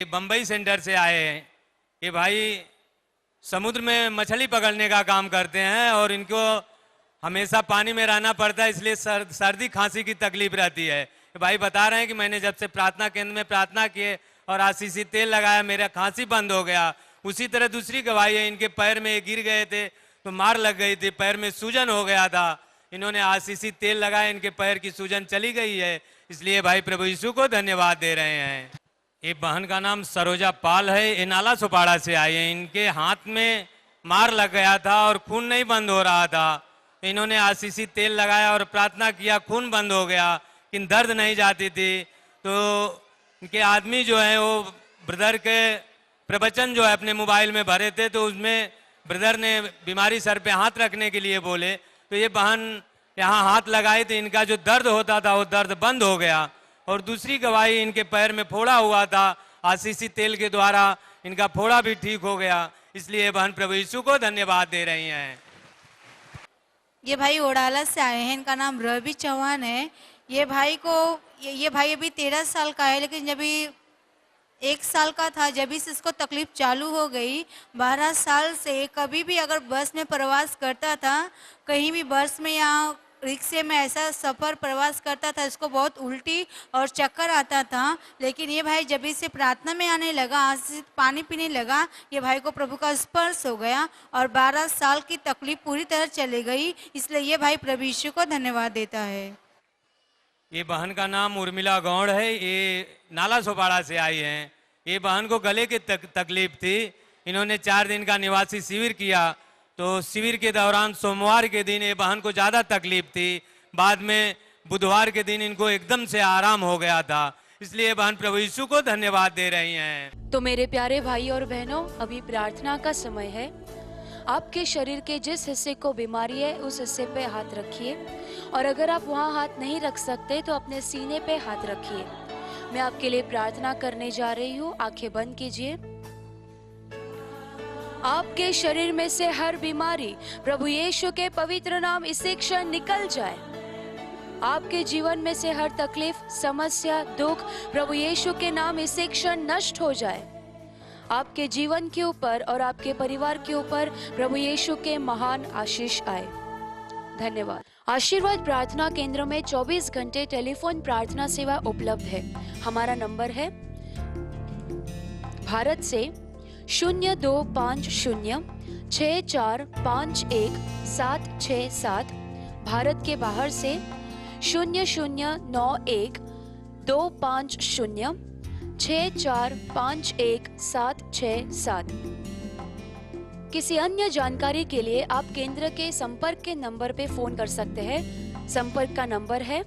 Bombay centre से आए हैं। ये भाई समुद्र में मछली पकड़ने का काम करते हैं और इनको हमेशा पानी में रहना पड़ता है, इसलिए सर्दी खांसी की तकलीफ रहती है। ये भाई बता रहे हैं कि मैंने जब से प्रार्थना केंद्र में प्रार्थना किए और आशीषी तेल लगाया, मेरा खांसी बंद हो गया। उसी तरह दूसरी गवाही है, इनके पैर में गिर गए थे तो मार लग गई थी, पैर में सूजन हो गया था। इन्होंने आशीषी तेल लगाया, इनके पैर की सूजन चली गई है। इसलिए भाई प्रभु यीशु को धन्यवाद दे रहे हैं। ये बहन का नाम सरोजा पाल है, ये नाला सुपाड़ा से आई है। इनके हाथ में मार लग गया था और खून नहीं बंद हो रहा था। इन्होंने आशीषी तेल लगाया और प्रार्थना किया, खून बंद हो गया, लेकिन दर्द नहीं जाती थी। तो इनके आदमी जो है वो ब्रदर के प्रवचन जो है अपने मोबाइल में भरे थे, तो उसमें ब्रदर ने बीमारी सर पे हाथ रखने के लिए बोले, तो ये बहन यहाँ हाथ लगाई थी, इनका जो दर्द होता था वो दर्द बंद हो गया। और दूसरी गवाही, इनके पैर में फोड़ा हुआ था, आशीषी तेल के द्वारा इनका फोड़ा भी ठीक हो गया। इसलिए बहन प्रभु यीशु को धन्यवाद दे रही हैं। ये भाई ओडाला से आए हैं, इनका नाम रवि चौहान है। ये भाई अभी 13 साल का है, लेकिन जब 1 साल का था जब से इसको तकलीफ चालू हो गई। 12 साल से कभी भी अगर बस में प्रवास करता था, कहीं भी बस में या रिक्शे में ऐसा सफ़र प्रवास करता था, इसको बहुत उल्टी और चक्कर आता था। लेकिन ये भाई जब से प्रार्थना में आने लगा, आशीष पानी पीने लगा, ये भाई को प्रभु का स्पर्श हो गया और 12 साल की तकलीफ पूरी तरह चली गई। इसलिए ये भाई प्रभु यीशु को धन्यवाद देता है। ये बहन का नाम उर्मिला गौड़ है, ये नाला सोपाड़ा से आई हैं। ये बहन को गले की तकलीफ थी। इन्होंने 4 दिन का निवासी शिविर किया, तो शिविर के दौरान सोमवार के दिन ये बहन को ज़्यादा तकलीफ थी, बाद में बुधवार के दिन इनको एकदम से आराम हो गया था। इसलिए बहन प्रभु यीशु को धन्यवाद दे रही हैं। तो मेरे प्यारे भाई और बहनों, अभी प्रार्थना का समय है। आपके शरीर के जिस हिस्से को बीमारी है उस हिस्से पे हाथ रखिए, और अगर आप वहाँ हाथ नहीं रख सकते तो अपने सीने पे हाथ रखिए। मैं आपके लिए प्रार्थना करने जा रही हूँ। आंखें बंद कीजिए। आपके शरीर में से हर बीमारी प्रभु यीशु के पवित्र नाम इसी क्षण निकल जाए। आपके जीवन में से हर तकलीफ, समस्या, दुख प्रभु यीशु के नाम इसी क्षण नष्ट हो जाए। आपके जीवन के ऊपर और आपके परिवार के ऊपर प्रभु यीशु के महान आशीष आए। धन्यवाद। आशीर्वाद प्रार्थना केंद्र में 24 घंटे टेलीफोन प्रार्थना सेवा उपलब्ध है। हमारा नंबर है भारत से 025064516767, भारत के बाहर से 00912506451767। किसी अन्य जानकारी के लिए आप केंद्र के संपर्क के नंबर पे फोन कर सकते हैं। संपर्क का नंबर है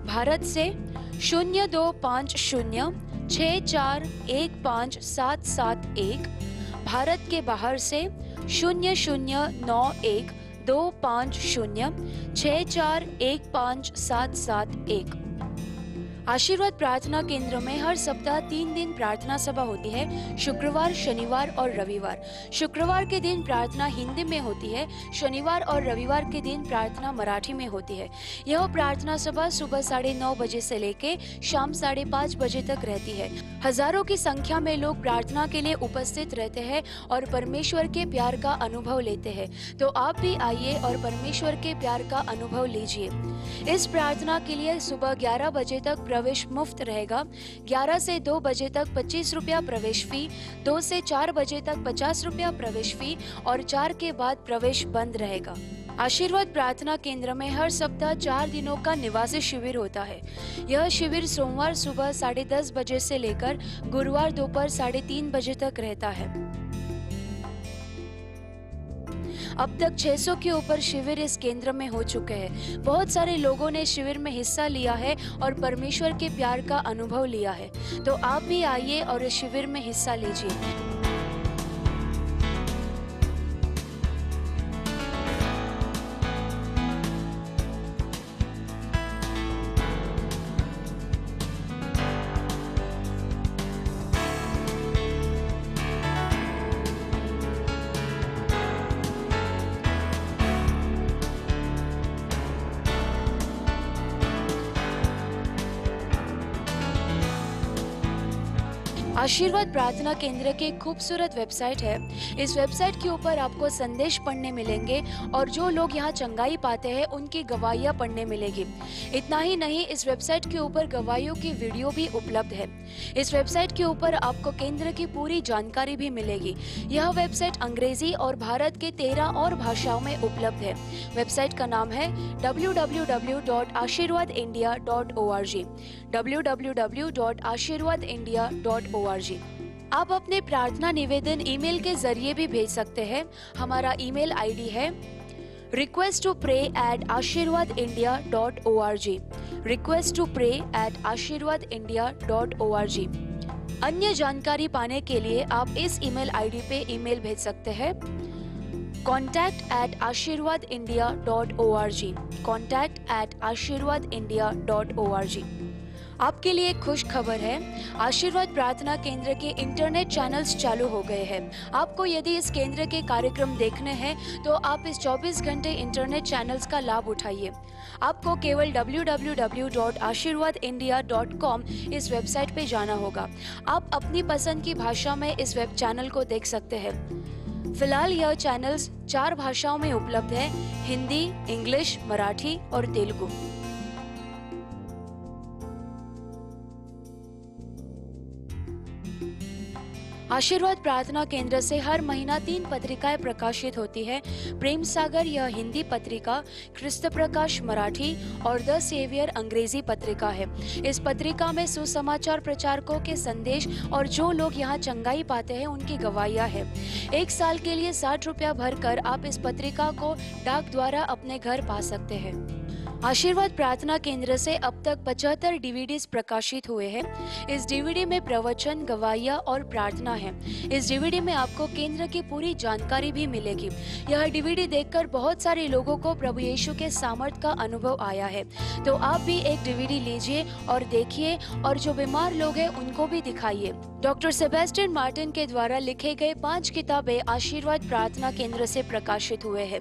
भारत से 025064157771, भारत के बाहर से 00912506415771। आशीर्वाद प्रार्थना केंद्र में हर सप्ताह 3 दिन प्रार्थना सभा होती है, शुक्रवार, शनिवार और रविवार। शुक्रवार के दिन प्रार्थना हिंदी में होती है, शनिवार और रविवार के दिन प्रार्थना मराठी में होती है। यह प्रार्थना सभा सुबह 9:30 बजे से लेके शाम 5:30 बजे तक रहती है। हजारों की संख्या में लोग प्रार्थना के लिए उपस्थित रहते हैं और परमेश्वर के प्यार का अनुभव लेते हैं। तो आप भी आइए और परमेश्वर के प्यार का अनुभव लीजिए। इस प्रार्थना के लिए सुबह 11 बजे तक प्रवेश मुफ्त रहेगा। 11 से 2 बजे तक 25 रुपया प्रवेश फी, 2 से 4 बजे तक 50 रुपया प्रवेश फी और 4 के बाद प्रवेश बंद रहेगा। आशीर्वाद प्रार्थना केंद्र में हर सप्ताह 4 दिनों का निवासी शिविर होता है। यह शिविर सोमवार सुबह 10:30 बजे से लेकर गुरुवार दोपहर 3:30 बजे तक रहता है। अब तक 600 के ऊपर शिविर इस केंद्र में हो चुके हैं। बहुत सारे लोगों ने शिविर में हिस्सा लिया है और परमेश्वर के प्यार का अनुभव लिया है। तो आप भी आइए और इस शिविर में हिस्सा लीजिए। आशीर्वाद प्रार्थना केंद्र की एक खूबसूरत वेबसाइट है। इस वेबसाइट के ऊपर आपको संदेश पढ़ने मिलेंगे और जो लोग यहाँ चंगाई पाते हैं उनकी गवाहियाँ पढ़ने मिलेगी। इतना ही नहीं, इस वेबसाइट के ऊपर गवाहियों की वीडियो भी उपलब्ध है। इस वेबसाइट के ऊपर आपको केंद्र की पूरी जानकारी भी मिलेगी। यह वेबसाइट अंग्रेजी और भारत के 13 और भाषाओं में उपलब्ध है। वेबसाइट का नाम है www.ashirwadindia.org www.ashirwadindia.org। आप अपने प्रार्थना निवेदन ईमेल के जरिए भी भेज सकते हैं। हमारा ईमेल आईडी है request2pray@ashirwadindia.org request2pray@ashirwadindia.org। अन्य जानकारी पाने के लिए आप इस ईमेल आईडी पे ईमेल भेज सकते हैं contact@ashirwadindia.org contact@ashirwadindia.org। आपके लिए एक खुश खबर है, आशीर्वाद प्रार्थना केंद्र के इंटरनेट चैनल्स चालू हो गए हैं। आपको यदि इस केंद्र के कार्यक्रम देखने हैं तो आप इस 24 घंटे इंटरनेट चैनल्स का लाभ उठाइए। आपको केवल www.ashirwadindia.com इस वेबसाइट पे जाना होगा। आप अपनी पसंद की भाषा में इस वेब चैनल को देख सकते हैं। फिलहाल यह चैनल्स 4 भाषाओं में उपलब्ध है, हिंदी, इंग्लिश, मराठी और तेलुगु। आशीर्वाद प्रार्थना केंद्र से हर महीना 3 पत्रिकाएं प्रकाशित होती है। प्रेम सागर यह हिंदी पत्रिका, ख्रिस्त प्रकाश मराठी और द सेवियर अंग्रेजी पत्रिका है। इस पत्रिका में सुसमाचार प्रचारकों के संदेश और जो लोग यहाँ चंगाई पाते हैं उनकी गवाहियाँ है। 1 साल के लिए 60 रुपया भरकर आप इस पत्रिका को डाक द्वारा अपने घर पा सकते हैं। आशीर्वाद प्रार्थना केंद्र से अब तक 75 डीवीडीज प्रकाशित हुए हैं। इस डीवीडी में प्रवचन, गवाहियाँ और प्रार्थना है। इस डीवीडी में आपको केंद्र की पूरी जानकारी भी मिलेगी। यह डीवीडी देखकर बहुत सारे लोगों को प्रभु यीशु के सामर्थ का अनुभव आया है। तो आप भी एक डीवीडी लीजिए और देखिए और जो बीमार लोग हैं उनको भी दिखाइए। डॉक्टर सेबेस्टियन मार्टिन के द्वारा लिखे गए 5 किताबें आशीर्वाद प्रार्थना केंद्र से प्रकाशित हुए हैं।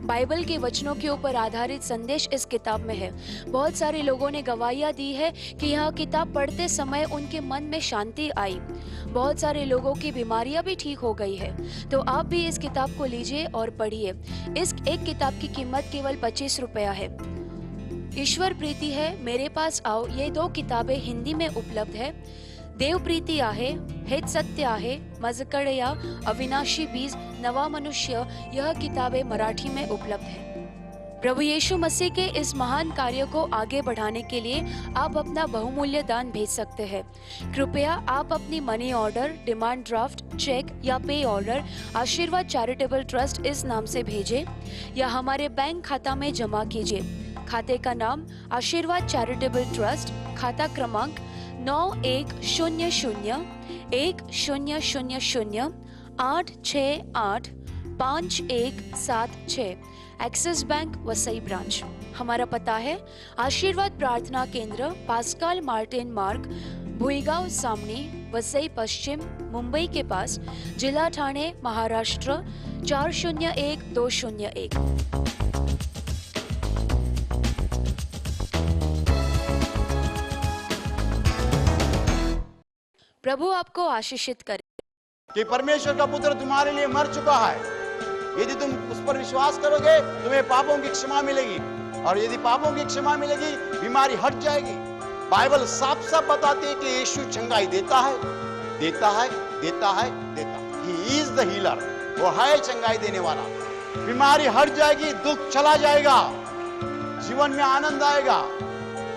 बाइबल के वचनों के ऊपर आधारित संदेश इस किताब में है। बहुत सारे लोगों ने गवाहियाँ दी है कि यह किताब पढ़ते समय उनके मन में शांति आई। बहुत सारे लोगों की बीमारियां भी ठीक हो गई है। तो आप भी इस किताब को लीजिए और पढ़िए। इस एक किताब की कीमत केवल 25 रुपया है। ईश्वर प्रीति है, मेरे पास आओ, ये 2 किताबें हिंदी में उपलब्ध है। देव प्रीति आहे, हेच सत्य आहे, मजकड़या, अविनाशी बीज, नवा मनुष्य, यह किताबें मराठी में उपलब्ध है। प्रभु यीशु मसीह के इस महान कार्य को आगे बढ़ाने के लिए आप अपना बहुमूल्य दान भेज सकते हैं। कृपया आप अपनी money order, demand draft, cheque या पे ऑर्डर आशीर्वाद चैरिटेबल ट्रस्ट इस नाम से भेजें या हमारे बैंक खाता में जमा कीजिए। खाते का नाम आशीर्वाद चैरिटेबल ट्रस्ट, खाता क्रमांक 910000868517 एक्सिस बैंक वसई ब्रांच। हमारा पता है आशीर्वाद प्रार्थना केंद्र, पास्कल मार्टिन मार्ग, भुईगांव सामने, वसई पश्चिम, मुंबई के पास, जिला ठाणे, महाराष्ट्र 401201। प्रभु आपको आशीषित करे। कि परमेश्वर का पुत्र तुम्हारे लिए मर चुका है। यदि तुम उस पर विश्वास करोगे तुम्हें पापों की क्षमा मिलेगी, और यदि पापों की क्षमा मिलेगी बीमारी हट जाएगी। बाइबल साफ साफ बताती है कि यीशु चंगाई देता है, देता है, देता है, देता है। He is the healer, वो है चंगाई देने वाला। बीमारी हट जाएगी, दुख चला जाएगा, जीवन में आनंद आएगा,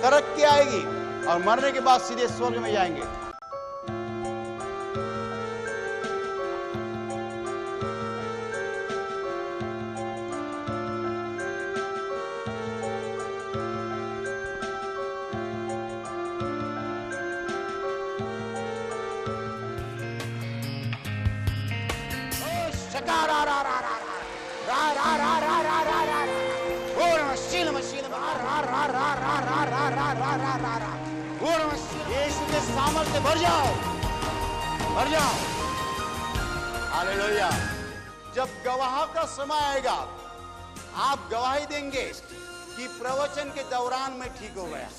तरक्की आएगी और मरने के बाद सीधे स्वर्ग में जाएंगे। यीशु के सामर्थ्य भर जाओ, भर जाओ। हालेलुया। जब गवाह का समय आएगा आप गवाही देंगे कि प्रवचन के दौरान मैं ठीक हो गया।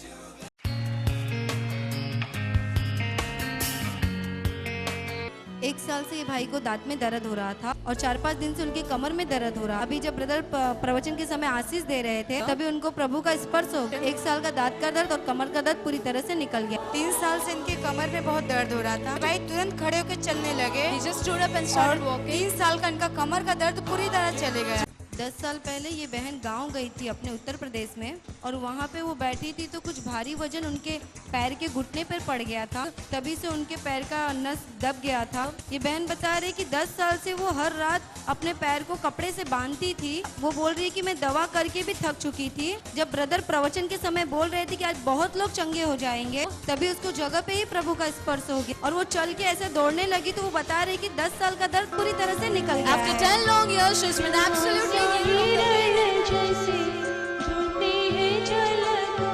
1 साल से ये भाई को दांत में दर्द हो रहा था और 4-5 दिन से उनके कमर में दर्द हो रहा। अभी जब ब्रदर प्रवचन के समय आशीष दे रहे थे तभी उनको प्रभु का स्पर्श हो गया। 1 साल का दांत का दर्द और कमर का दर्द पूरी तरह से निकल गया। 3 साल से इनके कमर में बहुत दर्द हो रहा था। भाई तुरंत खड़े होकर चलने लगे। He just stood up and started और walking. 3 साल का इनका कमर का दर्द पूरी तरह चले गया। 10 साल पहले ये बहन गांव गई थी अपने उत्तर प्रदेश में और वहाँ पे वो बैठी थी तो कुछ भारी वजन उनके पैर के घुटने पर पड़ गया था, तभी से उनके पैर का नस दब गया था। ये बहन बता रही कि 10 साल से वो हर रात अपने पैर को कपड़े से बांधती थी। वो बोल रही कि मैं दवा करके भी थक चुकी थी। जब ब्रदर प्रवचन के समय बोल रहे थे कि आज बहुत लोग चंगे हो जाएंगे, तभी उसको जगह पे ही प्रभु का स्पर्श हो गया और वो चल के ऐसे दौड़ने लगी। तो वो बता रही कि 10 साल का दर्द पूरी तरह से निकल गया After है। 10 long years, she's been absolutely healed. जैसे ढूंढती है झलको,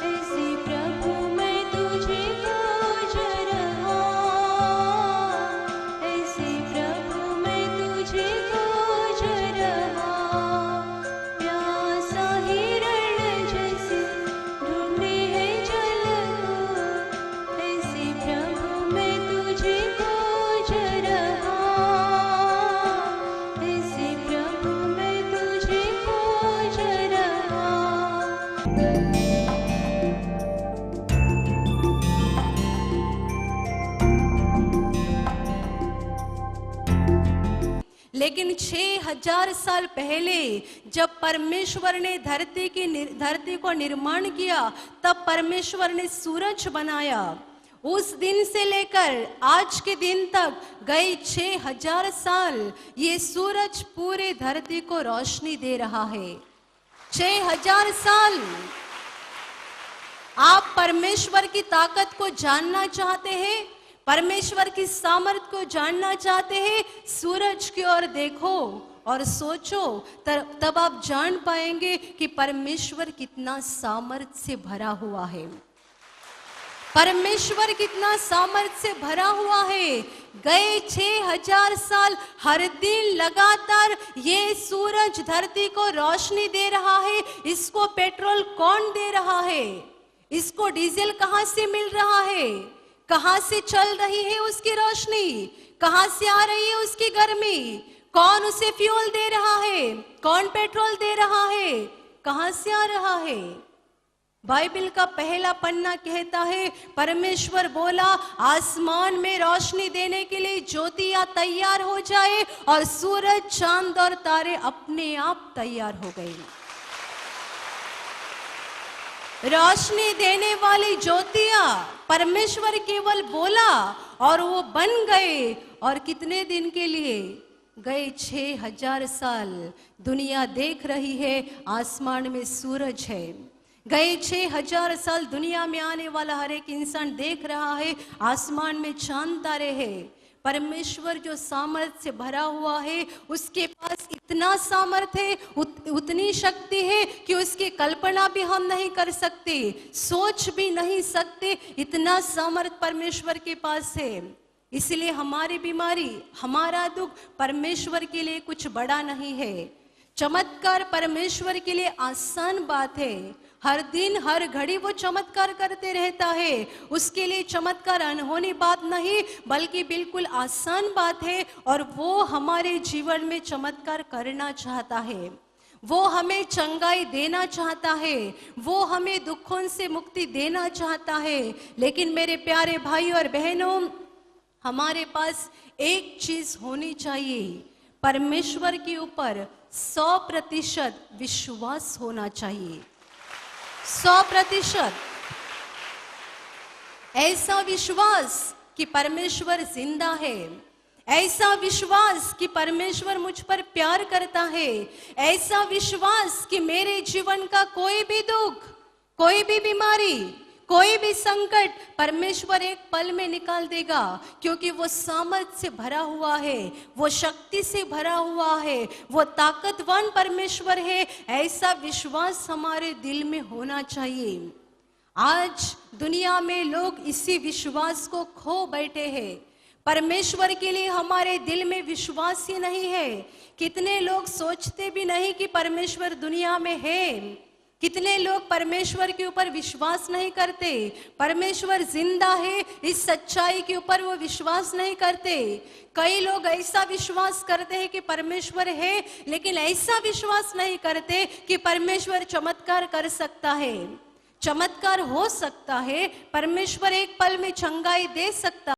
ऐसे प्रभु मैं तुझे खोज रहा, ऐसे प्रभु मैं तुझे खोज रहा, प्यासा हिरण जैसे ढूंढती है झलको, ऐसे प्रभु मैं तुझे खोज रहा, ऐसे प्रभु मैं तुझे खोज रहा। लेकिन 6000 साल पहले जब परमेश्वर ने धरती को निर्माण किया, तब परमेश्वर ने सूरज बनाया। उस दिन से लेकर आज के दिन तक गए 6000 साल ये सूरज पूरे धरती को रोशनी दे रहा है। 6000 साल आप परमेश्वर की ताकत को जानना चाहते हैं, परमेश्वर की सामर्थ को जानना चाहते हैं, सूरज की ओर देखो और सोचो, तब आप जान पाएंगे कि परमेश्वर कितना सामर्थ से भरा हुआ है। परमेश्वर कितना सामर्थ से भरा हुआ है। गए 6000 साल हर दिन लगातार ये सूरज धरती को रोशनी दे रहा है। इसको पेट्रोल कौन दे रहा है? इसको डीजल कहां से मिल रहा है? कहां से चल रही है उसकी रोशनी? कहां से आ रही है उसकी गर्मी? कौन उसे फ्यूल दे रहा है? कौन पेट्रोल दे रहा है? कहां से आ रहा है? बाइबल का पहला पन्ना कहता है, परमेश्वर बोला आसमान में रोशनी देने के लिए ज्योतियां तैयार हो जाए, और सूरज, चांद और तारे अपने आप तैयार हो गए। रोशनी देने वाली ज्योतियां परमेश्वर केवल बोला और वो बन गए। और कितने दिन के लिए? गए 6000 साल। दुनिया देख रही है आसमान में सूरज है। गए 6000 साल दुनिया में आने वाला हर एक इंसान देख रहा है आसमान में चांद तारे हैं। परमेश्वर जो सामर्थ से भरा हुआ है, उसके पास इतना सामर्थ है, उतनी शक्ति है कि उसकी कल्पना भी हम नहीं कर सकते, सोच भी नहीं सकते। इतना सामर्थ परमेश्वर के पास है। इसलिए हमारी बीमारी, हमारा दुख परमेश्वर के लिए कुछ बड़ा नहीं है। चमत्कार परमेश्वर के लिए आसान बात है। हर दिन हर घड़ी वो चमत्कार करते रहता है। उसके लिए चमत्कार अनहोनी बात नहीं, बल्कि बिल्कुल आसान बात है। और वो हमारे जीवन में चमत्कार करना चाहता है। वो हमें चंगाई देना चाहता है। वो हमें दुखों से मुक्ति देना चाहता है। लेकिन मेरे प्यारे भाई और बहनों, हमारे पास एक चीज होनी चाहिए, परमेश्वर के ऊपर 100% विश्वास होना चाहिए। 100% ऐसा विश्वास कि परमेश्वर जिंदा है, ऐसा विश्वास कि परमेश्वर मुझ पर प्यार करता है, ऐसा विश्वास कि मेरे जीवन का कोई भी दुख, कोई भी बीमारी, कोई भी संकट परमेश्वर एक पल में निकाल देगा, क्योंकि वो सामर्थ से भरा हुआ है, वो शक्ति से भरा हुआ है, वो ताकतवान परमेश्वर है। ऐसा विश्वास हमारे दिल में होना चाहिए। आज दुनिया में लोग इसी विश्वास को खो बैठे हैं। परमेश्वर के लिए हमारे दिल में विश्वास ही नहीं है। कितने लोग सोचते भी नहीं कि परमेश्वर दुनिया में है। कितने लोग परमेश्वर के ऊपर विश्वास नहीं करते, परमेश्वर जिंदा है इस सच्चाई के ऊपर वो विश्वास नहीं करते। कई लोग ऐसा विश्वास करते हैं कि परमेश्वर है, लेकिन ऐसा विश्वास नहीं करते कि परमेश्वर चमत्कार कर सकता है। चमत्कार हो सकता है, परमेश्वर एक पल में चंगाई दे सकता